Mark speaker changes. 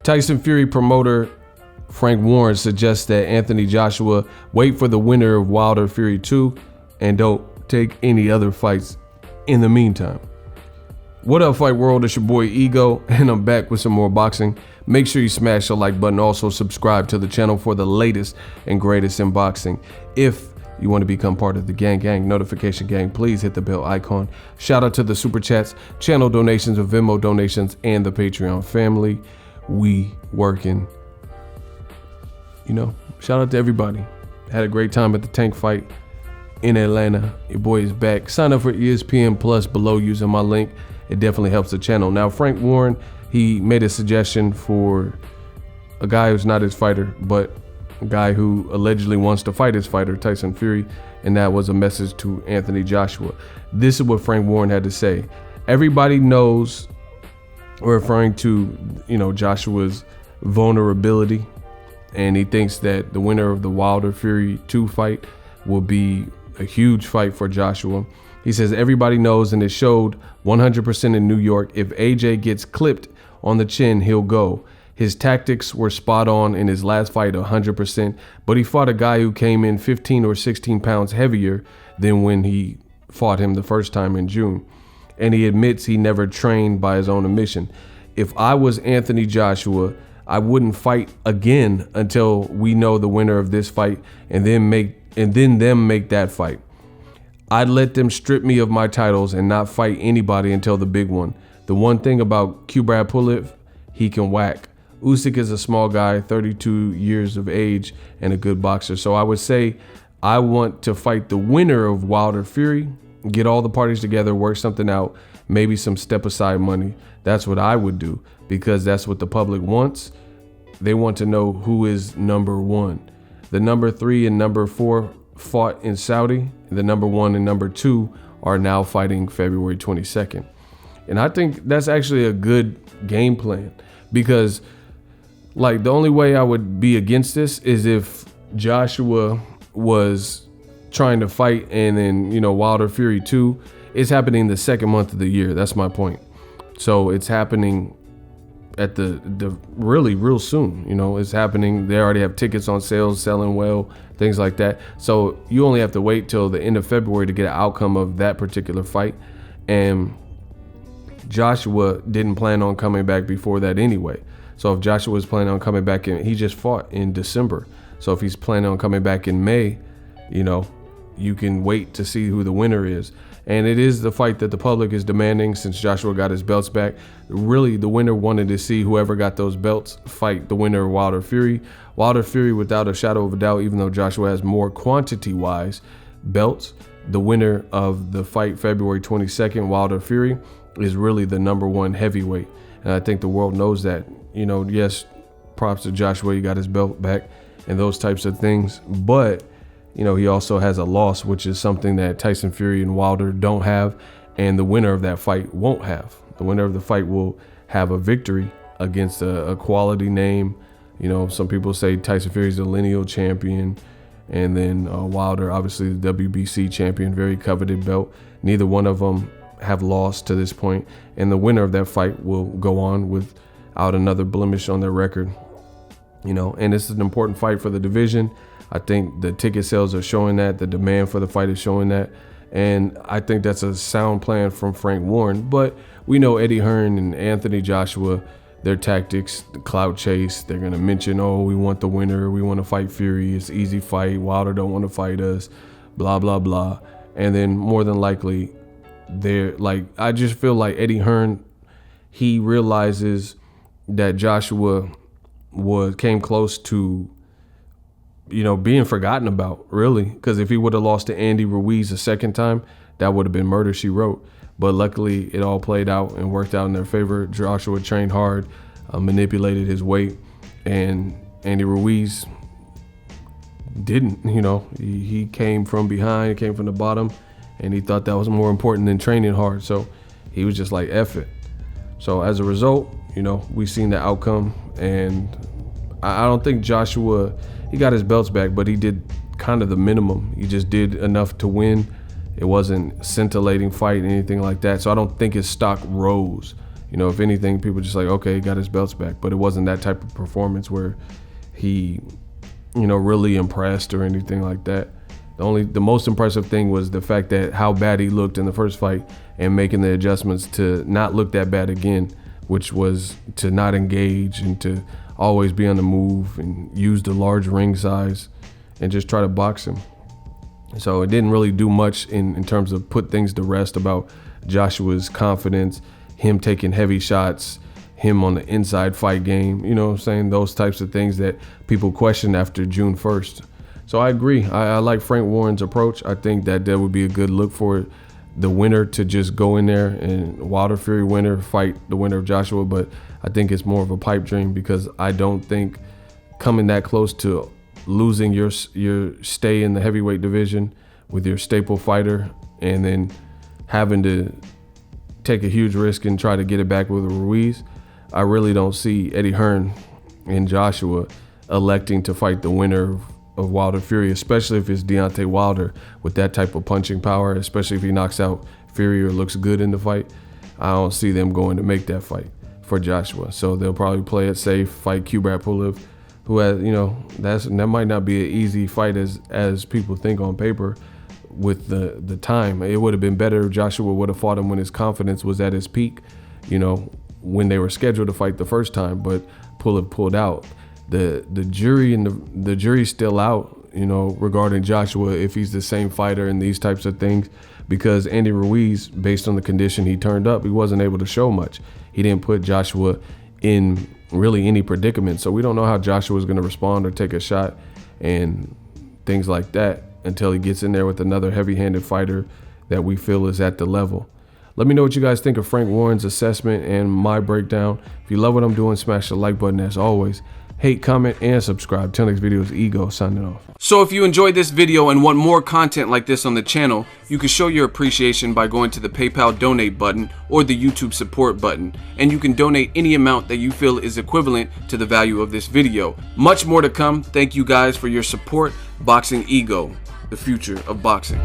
Speaker 1: Tyson Fury promoter Frank Warren suggests that Anthony Joshua wait for the winner of Wilder Fury 2 and don't take any other fights in the meantime. What up, Fight World? It's your boy Ego, and I'm back with some more boxing. Make sure you smash the like button. Also subscribe to the channel for the latest and greatest in boxing. If you want to become part of the gang notification gang, please hit the bell icon. Shout out to the super chats, channel donations, and Venmo donations, and the Patreon family. We working. Shout out to everybody. Had a great time at the tank fight in Atlanta. Your boy is back. Sign up for ESPN Plus below using my link. It definitely helps the channel. Now, Frank Warren, he made a suggestion for a guy who's not his fighter, but a guy who allegedly wants to fight his fighter, Tyson Fury, and that was a message to Anthony Joshua. This is what Frank Warren had to say. Everybody knows, referring to, Joshua's vulnerability, and he thinks that the winner of the Wilder Fury 2 fight will be a huge fight for Joshua. He says everybody knows, and it showed 100% in New York, if AJ gets clipped on the chin, he'll go. His tactics were spot on in his last fight 100%, but he fought a guy who came in 15 or 16 pounds heavier than when he fought him the first time in June. And he admits he never trained by his own admission. If I was Anthony Joshua, I wouldn't fight again until we know the winner of this fight, and then them make that fight. I'd let them strip me of my titles and not fight anybody until the big one. The one thing about Kubrat Pulev, he can whack. Usyk is a small guy, 32 years of age, and a good boxer. So I would say I want to fight the winner of Wilder Fury, get all the parties together, work something out, maybe some step aside money. That's what I would do, because that's what the public wants. They want to know who is number one. The number 3 and number 4 fought in Saudi. The number 1 and number 2 are now fighting February 22nd. And I think that's actually a good game plan, because the only way I would be against this is if Joshua was trying to fight and then, Wilder Fury 2 is happening the second month of the year. That's my point. So it's happening at the really real soon. It's happening. They already have tickets on sale, selling well, things like that. So you only have to wait till the end of February to get an outcome of that particular fight. And Joshua didn't plan on coming back before that anyway. So if Joshua was planning on coming back he just fought in December. So if he's planning on coming back in May, you can wait to see who the winner is. And it is the fight that the public is demanding since Joshua got his belts back. Really, the winner wanted to see whoever got those belts fight the winner of Wilder Fury. Wilder Fury, without a shadow of a doubt, even though Joshua has more quantity-wise belts, the winner of the fight February 22nd, Wilder Fury, is really the number 1 heavyweight. And I think the world knows that. Yes, props to Joshua, he got his belt back and those types of things. But he also has a loss, which is something that Tyson Fury and Wilder don't have, and the winner of that fight won't have. The winner of the fight will have a victory against a quality name. Some people say Tyson Fury's a lineal champion, and then Wilder, obviously the WBC champion, very coveted belt. Neither one of them have lost to this point, and the winner of that fight will go on without another blemish on their record. And this is an important fight for the division. I think the ticket sales are showing that. The demand for the fight is showing that. And I think that's a sound plan from Frank Warren. But we know Eddie Hearn and Anthony Joshua, their tactics, the clout chase. They're going to mention, we want the winner. We want to fight Fury. It's an easy fight. Wilder don't want to fight us. Blah, blah, blah. And then more than likely, I just feel like Eddie Hearn, he realizes that Joshua came close to being forgotten about, really, because if he would have lost to Andy Ruiz a second time, that would have been murder, she wrote. But luckily, it all played out and worked out in their favor. Joshua trained hard, manipulated his weight, and Andy Ruiz didn't. He came from behind, came from the bottom, and he thought that was more important than training hard. So he was just like, F it. So as a result, we've seen the outcome, and I don't think Joshua, he got his belts back, but he did kind of the minimum. He just did enough to win. It wasn't scintillating fight, anything like that. So I don't think his stock rose. You know, if anything, people just like, okay, he got his belts back. But it wasn't that type of performance where he, you know, really impressed or anything like that. The most impressive thing was the fact that how bad he looked in the first fight and making the adjustments to not look that bad again, which was to not engage and to always be on the move and use the large ring size and just try to box him. So it didn't really do much in terms of put things to rest about Joshua's confidence, him taking heavy shots, him on the inside fight game, you know what I'm saying? Those types of things that people question after June 1st. So I agree. I like Frank Warren's approach. I think that would be a good look for the winner to just go in there and Wilder Fury winner fight the winner of Joshua. But I think it's more of a pipe dream because I don't think coming that close to losing your stay in the heavyweight division with your staple fighter and then having to take a huge risk and try to get it back with Ruiz, I really don't see Eddie Hearn and Joshua electing to fight the winner of Wilder Fury, especially if it's Deontay Wilder with that type of punching power, especially if he knocks out Fury or looks good in the fight. I don't see them going to make that fight for Joshua. So they'll probably play it safe, fight Kubrat Pulev, who has, you know, that might not be an easy fight as people think on paper with the time. It would have been better if Joshua would have fought him when his confidence was at his peak, you know, when they were scheduled to fight the first time, but Pulev pulled out. The jury and the jury's still out, you know, regarding Joshua if he's the same fighter and these types of things, because Andy Ruiz, based on the condition he turned up, he wasn't able to show much. He didn't put Joshua in really any predicament, so we don't know how Joshua is going to respond or take a shot and things like that until he gets in there with another heavy-handed fighter that we feel is at the level. Let me know what you guys think of Frank Warren's assessment and my breakdown. If you love what I'm doing, smash the like button as always. Hate, comment, and subscribe. Till next video, is Ego signing off.
Speaker 2: So if you enjoyed this video and want more content like this on the channel, you can show your appreciation by going to the PayPal donate button or the YouTube support button, and you can donate any amount that you feel is equivalent to the value of this video. Much more to come. Thank you guys for your support. Boxing Ego, the future of boxing.